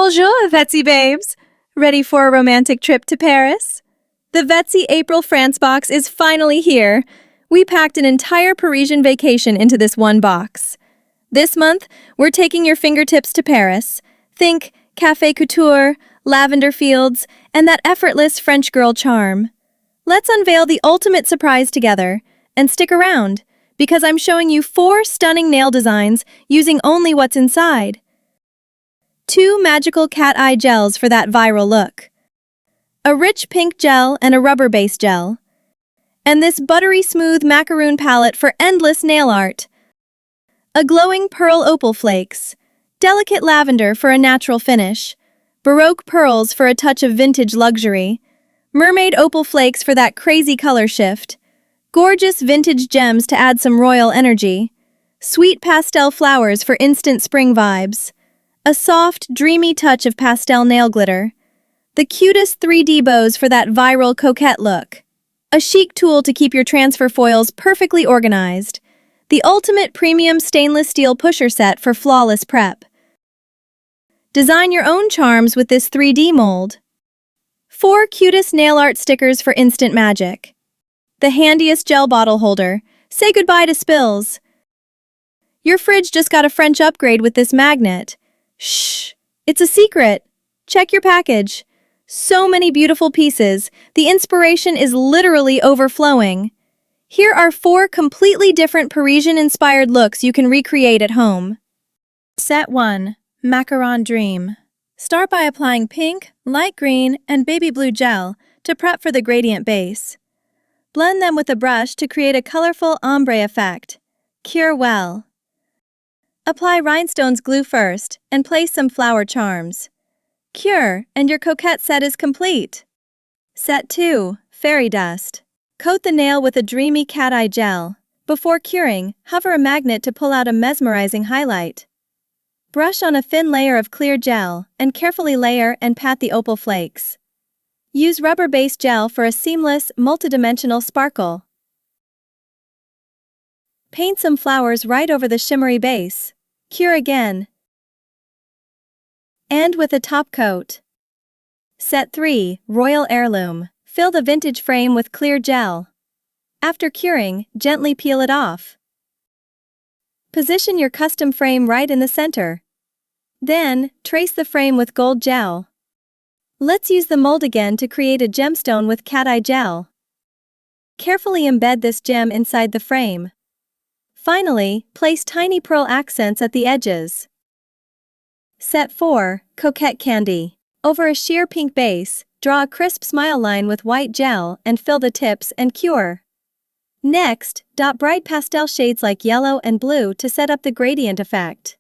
Bonjour, Vettsy babes! Ready for a romantic trip to Paris? The Vettsy April France Box is finally here. We packed an entire Parisian vacation into this one box. This month, we're taking your fingertips to Paris. Think café couture, lavender fields, and that effortless French girl charm. Let's unveil the ultimate surprise together. And stick around, because I'm showing you 4 stunning nail designs using only what's inside. 2 magical cat eye gels for that viral look. A rich pink gel and a rubber-based gel. And this buttery smooth macaroon palette for endless nail art. A glowing pearl opal flakes. Delicate lavender for a natural finish. Baroque pearls for a touch of vintage luxury. Mermaid opal flakes for that crazy color shift. Gorgeous vintage gems to add some royal energy. Sweet pastel flowers for instant spring vibes. A soft, dreamy touch of pastel nail glitter. The cutest 3D bows for that viral coquette look. A chic tool to keep your transfer foils perfectly organized. The ultimate premium stainless steel pusher set for flawless prep. Design your own charms with this 3D mold. 4 cutest nail art stickers for instant magic. The handiest gel bottle holder. Say goodbye to spills. Your fridge just got a French upgrade with this magnet. Shh, it's a secret. Check your package. So many beautiful pieces. The inspiration is literally overflowing. Here are 4 completely different Parisian-inspired looks you can recreate at home. Set 1. Macaron Dream. Start by applying pink, light green, and baby blue gel to prep for the gradient base. Blend them with a brush to create a colorful ombre effect. Cure well. Apply rhinestones glue first and place some flower charms. Cure, and your coquette set is complete. Set 2. Fairy Dust. Coat the nail with a dreamy cat eye gel. Before curing, hover a magnet to pull out a mesmerizing highlight. Brush on a thin layer of clear gel and carefully layer and pat the opal flakes. Use rubber-based gel for a seamless, multidimensional sparkle. Paint some flowers right over the shimmery base. Cure again. And with a top coat. Set 3. Royal Heirloom. Fill the vintage frame with clear gel. After curing, gently peel it off. Position your custom frame right in the center. Then, trace the frame with gold gel. Let's use the mold again to create a gemstone with cat eye gel. Carefully embed this gem inside the frame. Finally, place tiny pearl accents at the edges. Set 4. Coquette Candy. Over a sheer pink base, draw a crisp smile line with white gel and fill the tips and cure. Next, dot bright pastel shades like yellow and blue to set up the gradient effect.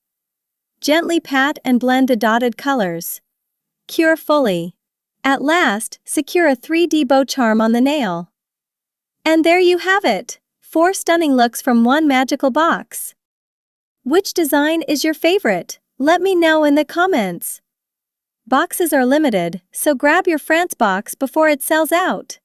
Gently pat and blend the dotted colors. Cure fully. At last, secure a 3D bow charm on the nail. And there you have it! 4 stunning looks from one magical box. Which design is your favorite? Let me know in the comments. Boxes are limited, so grab your France box before it sells out.